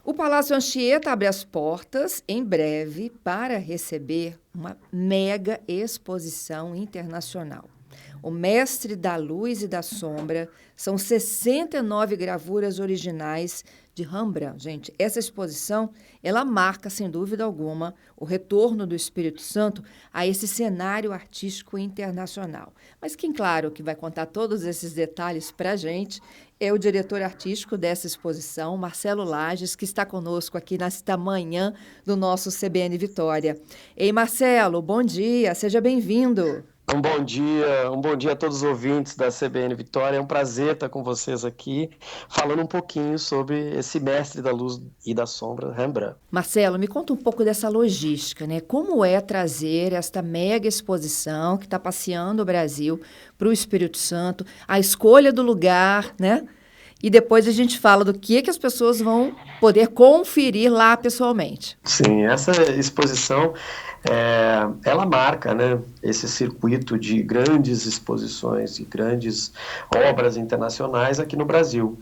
O Palácio Anchieta abre as portas em breve para receber uma mega exposição internacional. O Mestre da Luz e da Sombra são 69 gravuras originais de Rembrandt. Gente, essa exposição, ela marca, sem dúvida alguma, o retorno do Espírito Santo a esse cenário artístico internacional. Mas quem, claro, que vai contar todos esses detalhes para a gente é o diretor artístico dessa exposição, Marcelo Lages, que está conosco aqui nesta manhã do nosso CBN Vitória. Ei, Marcelo, bom dia, seja bem-vindo. Um bom dia a todos os ouvintes da CBN Vitória. É um prazer estar com vocês aqui, falando um pouquinho sobre esse mestre da luz e da sombra, Rembrandt. Marcelo, me conta um pouco dessa logística, né? Como é trazer esta mega exposição que está passeando o Brasil para o Espírito Santo, a escolha do lugar, né? E depois a gente fala do que as pessoas vão poder conferir lá pessoalmente. Sim, essa exposição, ela marca, né, esse circuito de grandes exposições e grandes obras internacionais aqui no Brasil.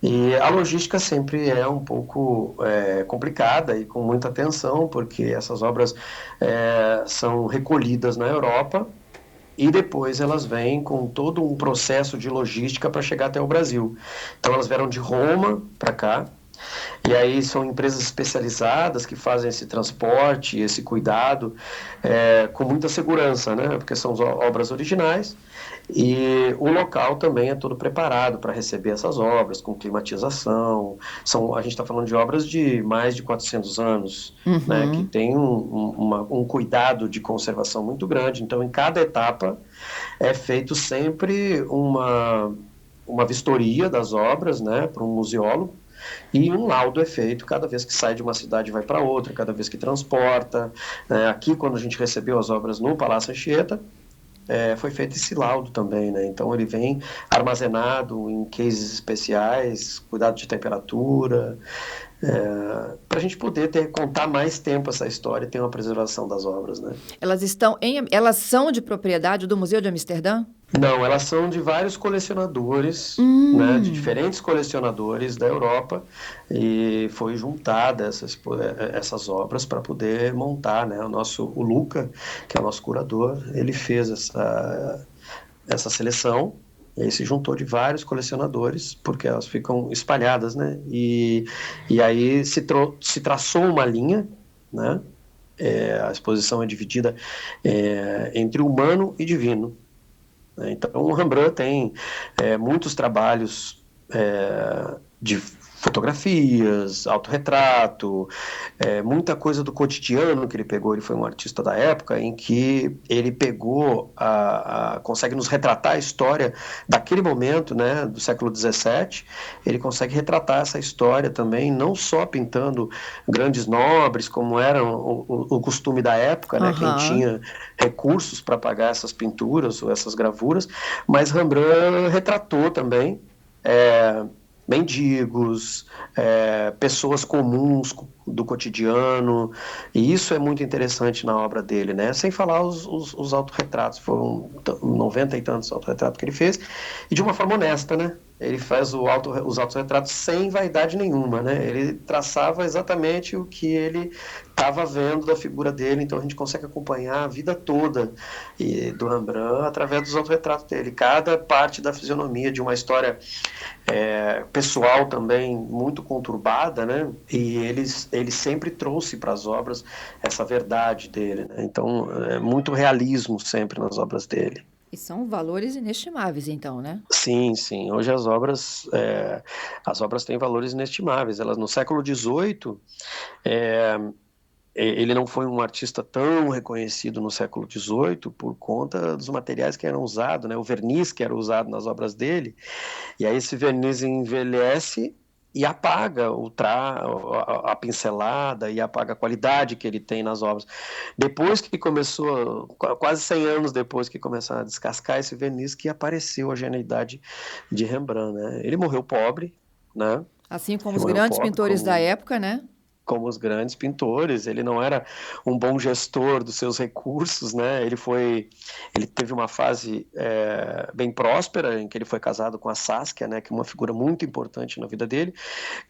E a logística sempre é um pouco complicada e com muita atenção, porque essas obras são recolhidas na Europa, e depois elas vêm com todo um processo de logística para chegar até o Brasil. Então elas vieram de Roma para cá, e aí são empresas especializadas que fazem esse transporte, esse cuidado, com muita segurança, né? Porque são obras originais e o local também é todo preparado para receber essas obras, com climatização. A gente está falando de obras de mais de 400 anos, né? Que tem um cuidado de conservação muito grande. Então, em cada etapa é feito sempre uma vistoria das obras, né? Para um museólogo. E um laudo é feito cada vez que sai de uma cidade e vai para outra, cada vez que transporta. Aqui, quando a gente recebeu as obras no Palácio Anchieta, foi feito esse laudo também, né? Então ele vem armazenado em cases especiais, cuidado de temperatura, para a gente poder contar mais tempo essa história e ter uma preservação das obras, né? Elas são de propriedade do Museu de Amsterdã? Não, elas são de vários colecionadores, né, de diferentes colecionadores da Europa, e foi juntada essas obras para poder montar, né, o Luca, que é o nosso curador, ele fez essa seleção, e aí se juntou de vários colecionadores, porque elas ficam espalhadas, né, e aí se traçou uma linha, né, a exposição é dividida entre humano e divino. Então, o Rembrandt tem muitos trabalhos de fotografias, autorretrato, muita coisa do cotidiano que ele pegou. Ele foi um artista da época em que ele pegou, consegue nos retratar a história daquele momento, né, do século XVII. Ele consegue retratar essa história também, não só pintando grandes nobres, como era o costume da época, né, quem tinha recursos para pagar essas pinturas ou essas gravuras, mas Rembrandt retratou também mendigos, pessoas comuns do cotidiano, e isso é muito interessante na obra dele, né? Sem falar os autorretratos, foram 90 e tantos autorretratos que ele fez, e de uma forma honesta, né? Ele faz os autorretratos sem vaidade nenhuma, né? Ele traçava exatamente o que ele estava vendo da figura dele, então a gente consegue acompanhar a vida toda do Rembrandt através dos autorretratos dele. Cada parte da fisionomia de uma história pessoal também muito conturbada, né? E ele sempre trouxe para as obras essa verdade dele, né? Então, muito realismo sempre nas obras dele. E são valores inestimáveis, então, né? Sim, sim. Hoje as obras têm valores inestimáveis. Elas no século XVIII, ele não foi um artista tão reconhecido no século XVIII por conta dos materiais que eram usados, né? O verniz que era usado nas obras dele. E aí esse verniz envelhece e apaga a pincelada e apaga a qualidade que ele tem nas obras. Depois que começou, quase 100 anos depois que começaram a descascar esse verniz, que apareceu a genialidade de Rembrandt, né? Ele morreu pobre, né? Assim como Ele os morreu grandes pobre, pintores da como época, né? como os grandes pintores. Ele não era um bom gestor dos seus recursos, né? Ele teve uma fase bem próspera em que ele foi casado com a Saskia, né? Que é uma figura muito importante na vida dele,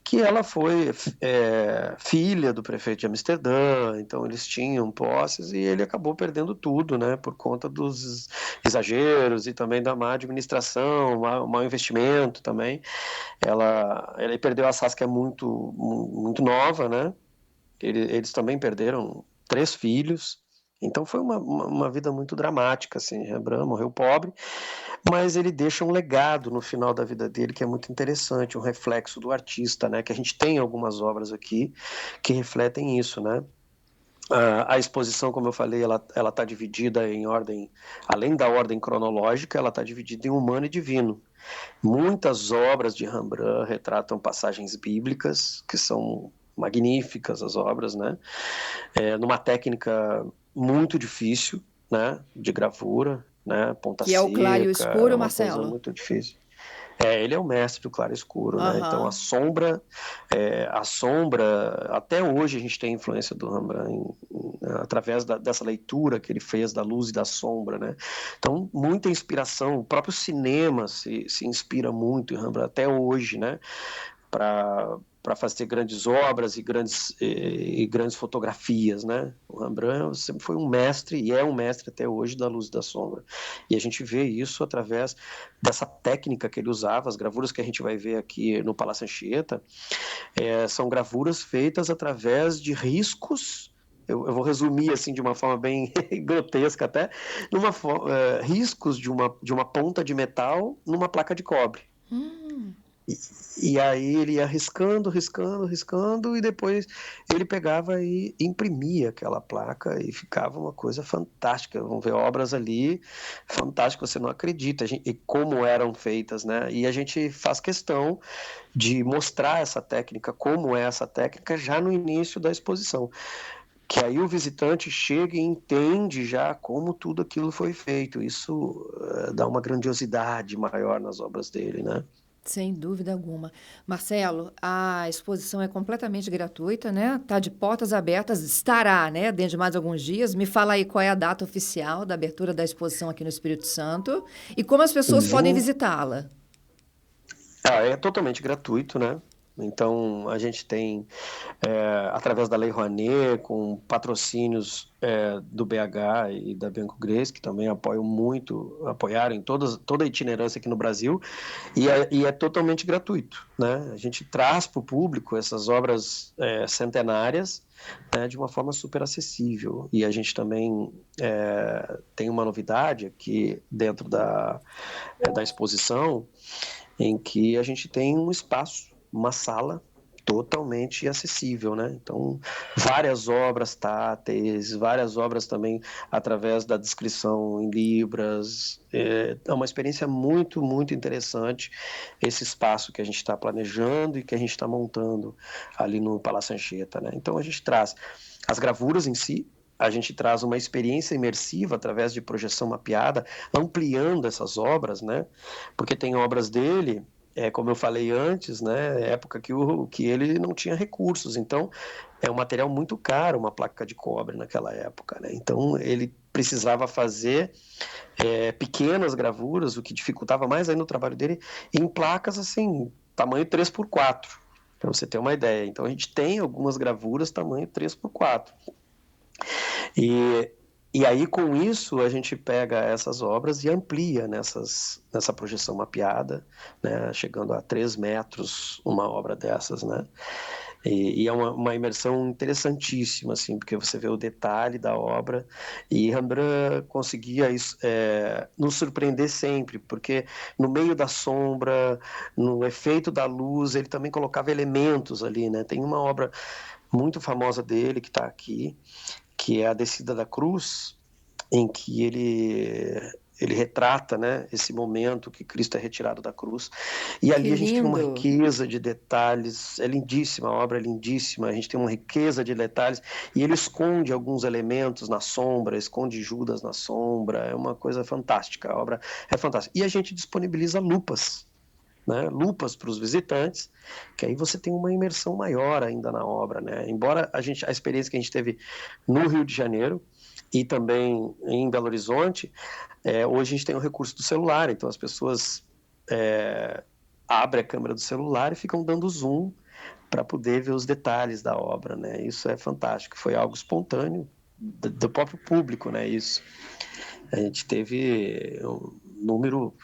que ela foi filha do prefeito de Amsterdã, então eles tinham posses e ele acabou perdendo tudo, né? Por conta dos exageros e também da má administração, mau investimento também. Ele perdeu a Saskia muito nova, né? Eles também perderam 3 filhos. Então foi uma vida muito dramática, assim. Rembrandt morreu pobre, mas ele deixa um legado no final da vida dele que é muito interessante, um reflexo do artista, né? Que a gente tem algumas obras aqui que refletem isso, né? A exposição, como eu falei, ela está dividida em ordem, além da ordem cronológica, ela está dividida em humano e divino. Muitas obras de Rembrandt retratam passagens bíblicas, que são magníficas as obras, né? Numa técnica muito difícil, né? De gravura, né? Ponta Que é o claro e o seca, é escuro, uma coisa Marcelo? muito difícil. Ele é o mestre do claro escuro, né? Então Aham. a sombra, até hoje a gente tem influência do Rembrandt através dessa leitura que ele fez da luz e da sombra, né? Então muita inspiração, o próprio cinema se inspira muito em Rembrandt até hoje, né? Para fazer grandes obras e grandes fotografias, né? O Rembrandt sempre foi um mestre e é um mestre até hoje da luz e da sombra. E a gente vê isso através dessa técnica que ele usava. As gravuras que a gente vai ver aqui no Palácio Anchieta são gravuras feitas através de riscos. Eu vou resumir assim de uma forma bem grotesca até, riscos de uma ponta de metal numa placa de cobre. E aí ele ia riscando, riscando, riscando, e depois ele pegava e imprimia aquela placa e ficava uma coisa fantástica. Vão ver obras ali fantásticas, você não acredita, e como eram feitas, né? E a gente faz questão de mostrar essa técnica, como é essa técnica, já no início da exposição. Que aí o visitante chega e entende já como tudo aquilo foi feito. Isso dá uma grandiosidade maior nas obras dele, né? Sem dúvida alguma. Marcelo, a exposição é completamente gratuita, né? Está de portas abertas, estará, né? Dentro de mais alguns dias. Me fala aí qual é a data oficial da abertura da exposição aqui no Espírito Santo e como as pessoas podem visitá-la. É totalmente gratuito, né? Então, a gente tem, através da Lei Rouanet, com patrocínios do BH e da Bianco Gresse, que também apoiaram em toda a itinerância aqui no Brasil, e é totalmente gratuito, né? A gente traz para o público essas obras centenárias, né, de uma forma super acessível. E a gente também tem uma novidade aqui dentro da exposição, em que a gente tem um espaço, uma sala totalmente acessível, né? Então, várias obras táteis, várias obras também através da descrição em libras. É uma experiência muito, muito interessante esse espaço que a gente está planejando e que a gente está montando ali no Palácio Anchieta, né? Então, a gente traz as gravuras em si, a gente traz uma experiência imersiva através de projeção mapeada, ampliando essas obras, né? Porque tem obras dele, como eu falei antes, né? Época que ele não tinha recursos, então é um material muito caro, uma placa de cobre naquela época, né? Então ele precisava fazer pequenas gravuras, o que dificultava mais ainda o trabalho dele, em placas assim, tamanho 3x4, para você ter uma ideia. Então a gente tem algumas gravuras tamanho 3x4. E, e aí, com isso, a gente pega essas obras e amplia nessa projeção mapeada, né, chegando a 3 metros uma obra dessas, né? E é uma imersão interessantíssima, assim, porque você vê o detalhe da obra, e Rembrandt conseguia nos surpreender sempre, porque no meio da sombra, no efeito da luz, ele também colocava elementos ali, né? Tem uma obra muito famosa dele que está aqui, que é a Descida da Cruz, em que ele retrata, né, esse momento que Cristo é retirado da cruz. E Que ali a gente tem uma lindo! riqueza de detalhes, é lindíssima, a obra é lindíssima, a gente tem uma riqueza de detalhes, e ele esconde alguns elementos na sombra, esconde Judas na sombra, é uma coisa fantástica, a obra é fantástica. E a gente disponibiliza lupas, né, lupas para os visitantes, que aí você tem uma imersão maior ainda na obra, né? Embora a experiência que a gente teve no Rio de Janeiro e também em Belo Horizonte, hoje a gente tem o recurso do celular, então as pessoas abrem a câmera do celular e ficam dando zoom para poder ver os detalhes da obra, né? Isso é fantástico, foi algo espontâneo do próprio público, né? Isso. A gente teve um número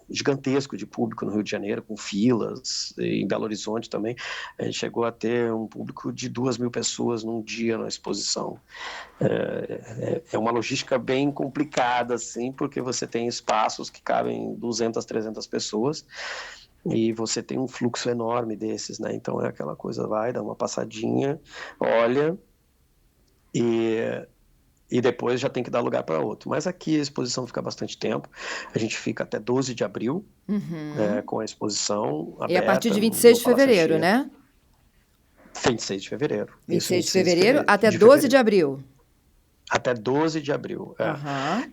gigantesco de público no Rio de Janeiro, com filas, em Belo Horizonte também. A gente chegou a ter um público de 2.000 pessoas num dia na exposição. É uma logística bem complicada, assim, porque você tem espaços que cabem 200, 300 pessoas, e você tem um fluxo enorme desses, né? Então é aquela coisa, vai, dá uma passadinha, olha, e depois já tem que dar lugar para outro. Mas aqui a exposição fica bastante tempo, a gente fica até 12 de abril, com a exposição E a partir aberta de no 26 de Palácio fevereiro, Anchieta. né? 26 de fevereiro. 26 Isso, de 26 fevereiro até de 12 de fevereiro. abril. Até 12 de abril. Aham.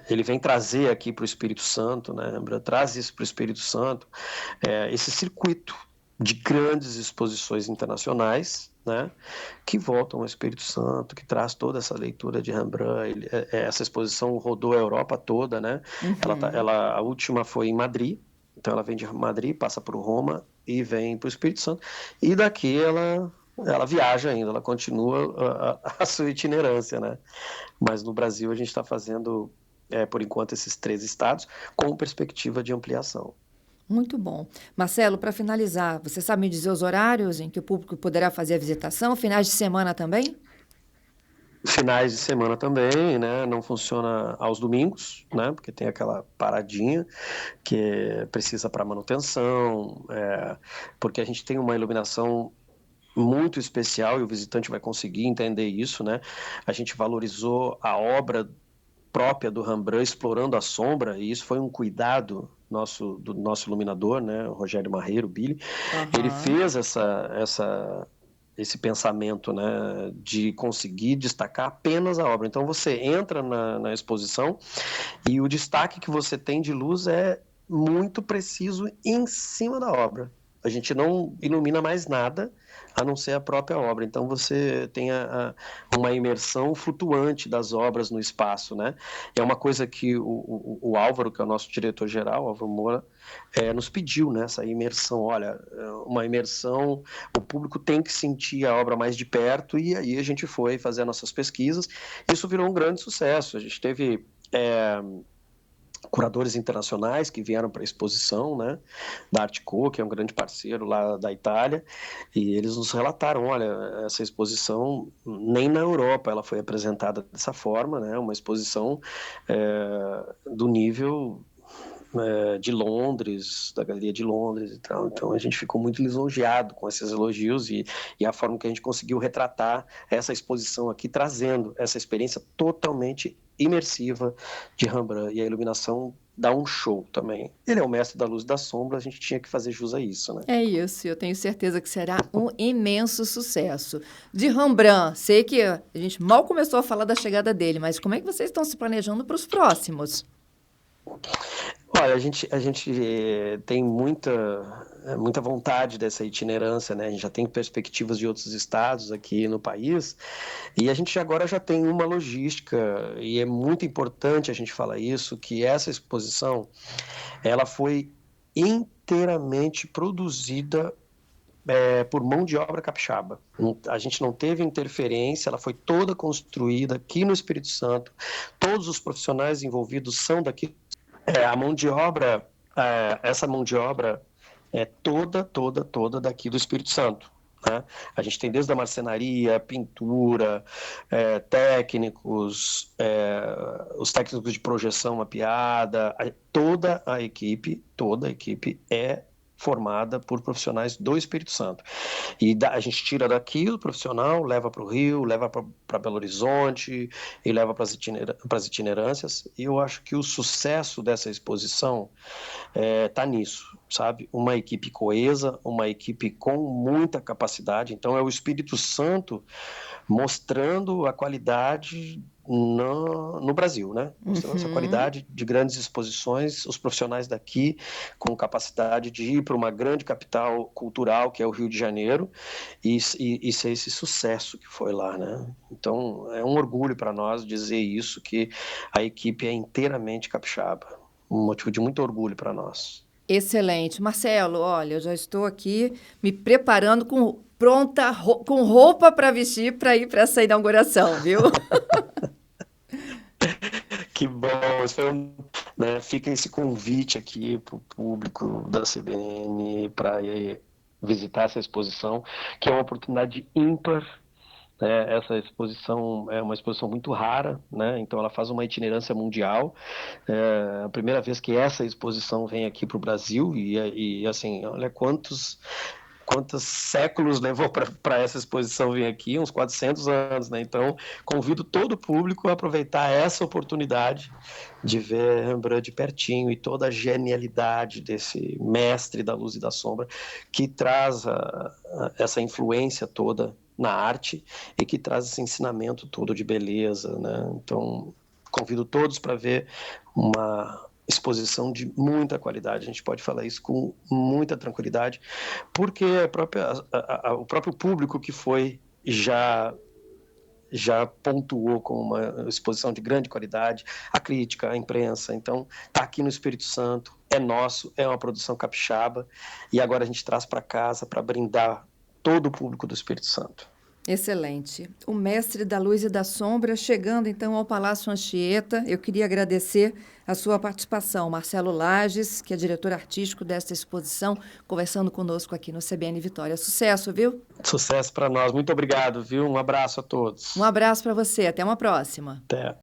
Ele vem trazer aqui para o Espírito Santo, né? Traz isso para o Espírito Santo, esse circuito de grandes exposições internacionais, né? Que voltam ao Espírito Santo, que traz toda essa leitura de Rembrandt. Essa exposição rodou a Europa toda, né? A última foi em Madrid, então ela vem de Madrid, passa por Roma e vem para o Espírito Santo, e daqui ela viaja ainda, ela continua a sua itinerância, né? Mas no Brasil a gente está fazendo, por enquanto, esses 3 estados, com perspectiva de ampliação. Muito bom. Marcelo, para finalizar, você sabe me dizer os horários em que o público poderá fazer a visitação? Finais de semana também? Finais de semana também, né? Não funciona aos domingos, né? Porque tem aquela paradinha que precisa para manutenção, porque a gente tem uma iluminação muito especial e o visitante vai conseguir entender isso, né? A gente valorizou a obra própria do Rembrandt explorando a sombra, e isso foi um cuidado do nosso iluminador, né, o Rogério Marreiro, Billy. Ele Aham. fez esse pensamento, né, de conseguir destacar apenas a obra. Então você entra na exposição e o destaque que você tem de luz é muito preciso em cima da obra. A gente não ilumina mais nada a não ser a própria obra. Então você tem uma imersão flutuante das obras no espaço, né? É uma coisa que o Álvaro, que é o nosso diretor-geral, Álvaro Moura, nos pediu, né? Essa imersão. Olha, uma imersão, o público tem que sentir a obra mais de perto, e aí a gente foi fazer nossas pesquisas. Isso virou um grande sucesso. A gente teve curadores internacionais que vieram para a exposição, né, da Artco, que é um grande parceiro lá da Itália, e eles nos relataram, olha, essa exposição nem na Europa ela foi apresentada dessa forma, né, uma exposição do nível de Londres, da Galeria de Londres e tal. Então a gente ficou muito lisonjeado com esses elogios e a forma que a gente conseguiu retratar essa exposição aqui, trazendo essa experiência totalmente imersiva de Rembrandt, e a iluminação dá um show também. Ele é o mestre da luz e da sombra, a gente tinha que fazer jus a isso, né? É isso, eu tenho certeza que será um imenso sucesso. De Rembrandt, sei que a gente mal começou a falar da chegada dele, mas como é que vocês estão se planejando para os próximos? Olha, a gente tem muita vontade dessa itinerância, né? A gente já tem perspectivas de outros estados aqui no país, e a gente agora já tem uma logística, e é muito importante a gente falar isso, que essa exposição, ela foi inteiramente produzida por mão de obra capixaba. A gente não teve interferência, ela foi toda construída aqui no Espírito Santo, todos os profissionais envolvidos são daqui. A mão de obra, essa mão de obra é toda daqui do Espírito Santo, né? A gente tem desde a marcenaria, pintura, técnicos, os técnicos de projeção mapeada, toda a equipe é formada por profissionais do Espírito Santo. E a gente tira daqui o profissional, leva para o Rio, leva para Belo Horizonte e leva para as itinerâncias. E eu acho que o sucesso dessa exposição está nisso, sabe? Uma equipe coesa, uma equipe com muita capacidade. Então é o Espírito Santo mostrando a qualidade no Brasil, né? Mostrando essa qualidade de grandes exposições, os profissionais daqui com capacidade de ir para uma grande capital cultural, que é o Rio de Janeiro, e ser esse sucesso que foi lá, né? Então, é um orgulho para nós dizer isso, que a equipe é inteiramente capixaba. Um motivo de muito orgulho para nós. Excelente. Marcelo, olha, eu já estou aqui me preparando com roupa para vestir para ir para essa inauguração, viu? Que bom, né, fica esse convite aqui para o público da CBN para visitar essa exposição, que é uma oportunidade ímpar. Essa exposição é uma exposição muito rara, né? Então ela faz uma itinerância mundial. É a primeira vez que essa exposição vem aqui para o Brasil e assim, olha quantos séculos levou para essa exposição vir aqui, uns 400 anos, né? Então, convido todo o público a aproveitar essa oportunidade de ver Rembrandt de pertinho e toda a genialidade desse mestre da luz e da sombra que traz essa influência toda na arte e que traz esse ensinamento todo de beleza, né? Então, convido todos para ver uma exposição de muita qualidade, a gente pode falar isso com muita tranquilidade, porque o próprio público que foi já pontuou como uma exposição de grande qualidade, a crítica, a imprensa. Então, está aqui no Espírito Santo, é nosso, é uma produção capixaba, e agora a gente traz para casa para brindar todo o público do Espírito Santo. Excelente. O mestre da luz e da sombra chegando então ao Palácio Anchieta. Eu queria agradecer a sua participação, Marcelo Lages, que é diretor artístico desta exposição, conversando conosco aqui no CBN Vitória. Sucesso, viu? Sucesso para nós. Muito obrigado, viu? Um abraço a todos. Um abraço para você. Até uma próxima. Até.